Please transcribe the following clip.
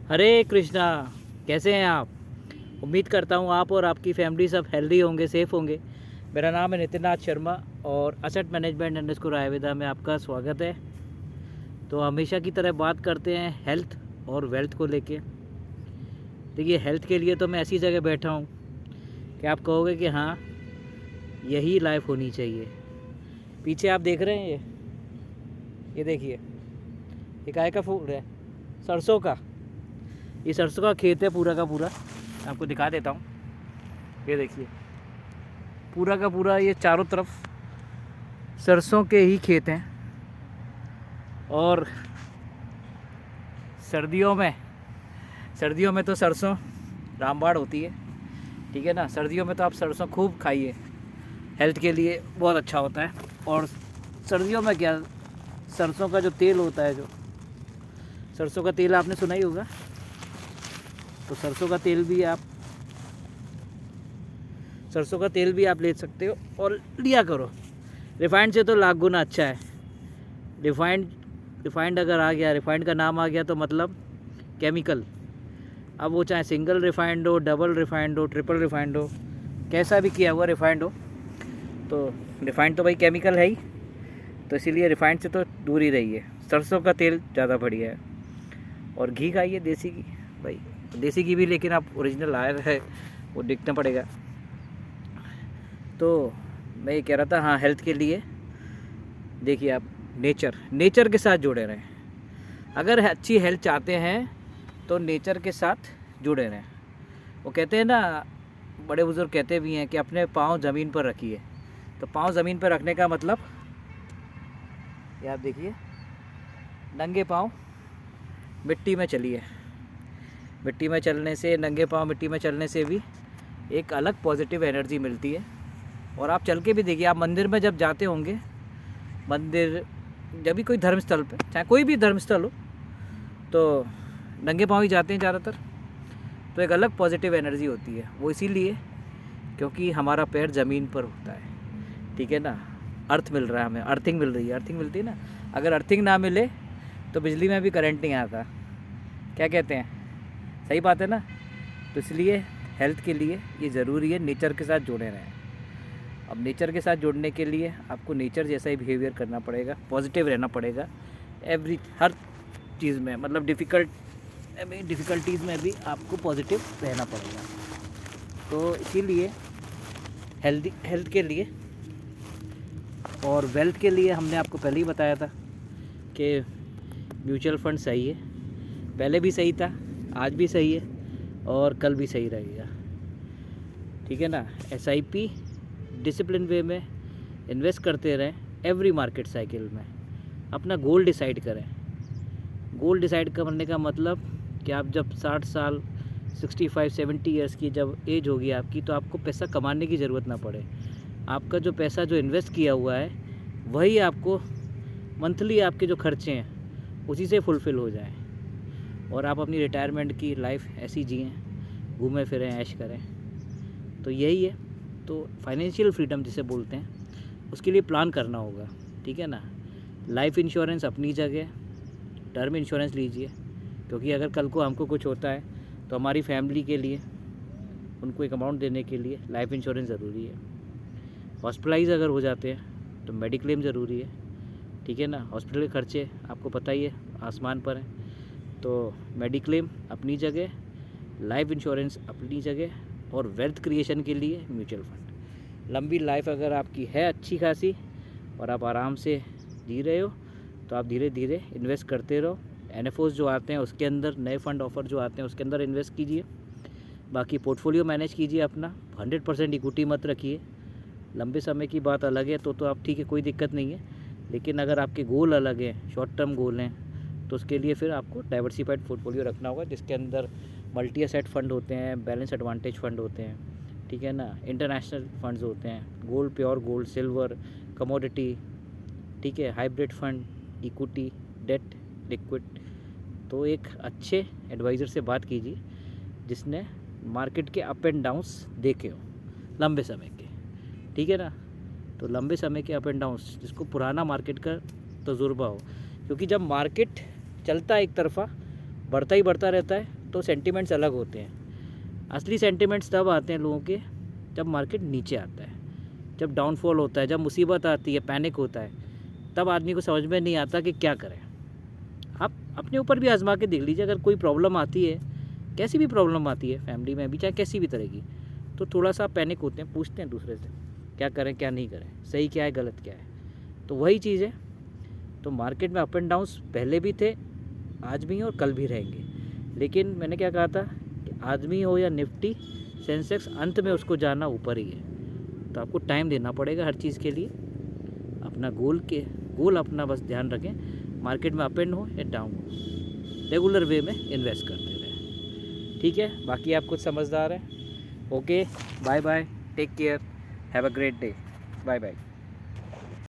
हरे कृष्णा। कैसे हैं आप? उम्मीद करता हूँ आप और आपकी फैमिली सब हेल्दी होंगे, सेफ़ होंगे। मेरा नाम है नितिननाथ शर्मा और असेट मैनेजमेंट अंडरस्कोर आयुर्वेदा में आपका स्वागत है। तो हमेशा की तरह बात करते हैं हेल्थ और वेल्थ को लेके। देखिए, हेल्थ के लिए तो मैं ऐसी जगह बैठा हूँ कि आप कहोगे कि हाँ, यही लाइफ होनी चाहिए। पीछे आप देख रहे हैं ये देखिए, ये काय का फूल है? सरसों का। ये सरसों का खेत है पूरा का पूरा। आपको दिखा देता हूँ। ये देखिए, पूरा का पूरा ये चारों तरफ सरसों के ही खेत हैं। और सर्दियों में तो सरसों रामबाण होती है, ठीक है ना। सर्दियों में तो आप सरसों खूब खाइए, हेल्थ के लिए बहुत अच्छा होता है। और सर्दियों में क्या, सरसों का जो तेल होता है, जो सरसों का तेल आपने सुना ही होगा, तो सरसों का तेल भी आप ले सकते हो और लिया करो। रिफाइंड से तो लाख गुना अच्छा है। रिफाइंड अगर आ गया, रिफाइंड का नाम आ गया तो मतलब केमिकल। अब वो चाहे सिंगल रिफाइंड हो, डबल रिफाइंड हो, ट्रिपल रिफाइंड हो, कैसा भी किया हुआ रिफाइंड हो, तो रिफाइंड तो भाई केमिकल है ही। तो इसीलिए रिफाइंड से तो दूर ही रहिए। सरसों का तेल ज़्यादा बढ़िया है। और घी खाइए, देसी घी भाई, देसी घी भी, लेकिन आप ओरिजिनल आया है वो देखना पड़ेगा। तो मैं ये कह रहा था, हाँ, हेल्थ के लिए देखिए आप नेचर के साथ जुड़े रहें। अगर अच्छी हेल्थ चाहते हैं तो नेचर के साथ जुड़े रहें। वो कहते हैं ना, बड़े बुजुर्ग कहते भी हैं कि अपने पाँव ज़मीन पर रखिए। तो पाँव ज़मीन पर रखने का मतलब, ये आप देखिए, नंगे पाँव मिट्टी में चलिए। मिट्टी में चलने से, नंगे पाँव मिट्टी में चलने से भी एक अलग पॉजिटिव एनर्जी मिलती है। और आप चल के भी देखिए, आप मंदिर में जब जाते होंगे, जब भी कोई धर्मस्थल पे, चाहे कोई भी धर्मस्थल हो, तो नंगे पाँव ही जाते हैं ज़्यादातर। तो एक अलग पॉजिटिव एनर्जी होती है। वो इसीलिए क्योंकि हमारा पैर ज़मीन पर होता है, ठीक है ना। अर्थ मिल रहा है हमें, अर्थिंग मिल रही है, अर्थिंग मिलती है ना। अगर अर्थिंग ना मिले तो बिजली में भी करंट नहीं आता। क्या कहते हैं? सही बात है ना। तो इसलिए हेल्थ के लिए ये ज़रूरी है, नेचर के साथ जुड़े रहें। अब नेचर के साथ जुड़ने के लिए आपको नेचर जैसा ही बिहेवियर करना पड़ेगा, पॉजिटिव रहना पड़ेगा हर चीज़ में। मतलब डिफ़िकल्टीज़ में भी आपको पॉजिटिव रहना पड़ेगा। तो इसीलिए हेल्थ के लिए और वेल्थ के लिए हमने आपको पहले ही बताया था कि म्यूचुअल फंड सही है। पहले भी सही था, आज भी सही है और कल भी सही रहेगा, ठीक है ना। SIP डिसिप्लिन वे में इन्वेस्ट करते रहें। एवरी मार्केट साइकिल में अपना गोल डिसाइड करें। गोल डिसाइड करने का मतलब कि आप जब 60 साल 65-70 ईयर्स की जब एज होगी आपकी, तो आपको पैसा कमाने की ज़रूरत ना पड़े। आपका जो पैसा जो इन्वेस्ट किया हुआ है वही आपको मंथली, आपके जो खर्चे हैं उसी से फुलफ़िल हो जाए और आप अपनी रिटायरमेंट की लाइफ ऐसी जिएँ, घूमें फिरें, ऐश करें। तो यही है। तो फाइनेंशियल फ्रीडम जिसे बोलते हैं, उसके लिए प्लान करना होगा, ठीक है ना। लाइफ इंश्योरेंस अपनी जगह, टर्म इंश्योरेंस लीजिए, क्योंकि अगर कल को हमको कुछ होता है तो हमारी फैमिली के लिए, उनको एक अमाउंट देने के लिए लाइफ इंश्योरेंस ज़रूरी है। हॉस्पिटलाइज अगर हो जाते हैं तो मेडिक्लेम ज़रूरी है, ठीक है ना। हॉस्पिटल के खर्चे आपको पता ही है, आसमान पर हैं। तो मेडिक्लेम अपनी जगह, लाइफ इंश्योरेंस अपनी जगह, और वेल्थ क्रिएशन के लिए म्यूचुअल फंड। लंबी लाइफ अगर आपकी है अच्छी खासी और आप आराम से जी रहे हो, तो आप धीरे धीरे इन्वेस्ट करते रहो। NFOs जो आते हैं उसके अंदर, नए फंड ऑफर जो आते हैं उसके अंदर इन्वेस्ट कीजिए। बाकी पोर्टफोलियो मैनेज कीजिए अपना। 100% इक्विटी मत रखिए। लंबे समय की बात अलग है, तो आप ठीक है, कोई दिक्कत नहीं है। लेकिन अगर आपके गोल अलग हैं, शॉर्ट टर्म गोल हैं, तो उसके लिए फिर आपको डाइवर्सिफाइड पोर्टफोलियो रखना होगा, जिसके अंदर मल्टी एसेट फंड होते हैं, बैलेंस एडवांटेज फंड होते हैं, ठीक है ना। इंटरनेशनल फंड्स होते हैं, gold, pure gold, silver, commodity, ठीक है, hybrid fund, equity, debt, liquid. तो एक अच्छे एडवाइज़र से बात कीजिए जिसने मार्केट के अप एंड डाउन्स देखे हो लंबे समय के, ठीक है ना। तो लंबे समय के अप एंड डाउन्स, जिसको पुराना मार्केट का तजुर्बा हो, क्योंकि जब मार्केट चलता है एक तरफ़ा, बढ़ता ही बढ़ता रहता है, तो सेंटिमेंट्स अलग होते हैं। असली सेंटिमेंट्स तब आते हैं लोगों के जब मार्केट नीचे आता है, जब डाउनफॉल होता है, जब मुसीबत आती है, पैनिक होता है, तब आदमी को समझ में नहीं आता कि क्या करें। आप अपने ऊपर भी आजमा के देख लीजिए, अगर कोई प्रॉब्लम आती है, कैसी भी प्रॉब्लम आती है फैमिली में भी, चाहे कैसी भी तरह की, तो थोड़ा सा पैनिक होते हैं, पूछते हैं दूसरे से क्या करें क्या नहीं करें, सही क्या है गलत क्या है। तो वही चीज़ है। तो मार्केट में अप एंड डाउन्स पहले भी थे, आज भी हैं और कल भी रहेंगे। लेकिन मैंने क्या कहा था कि आदमी हो या निफ्टी, सेंसेक्स, अंत में उसको जाना ऊपर ही है। तो आपको टाइम देना पड़ेगा हर चीज़ के लिए। अपना गोल अपना बस ध्यान रखें, मार्केट में अप एंड हो या डाउन हो, रेगुलर वे में इन्वेस्ट करते रहें। ठीक है, बाकी आप कुछ समझदार हैं। Okay, bye bye, take care, have a great day, bye bye.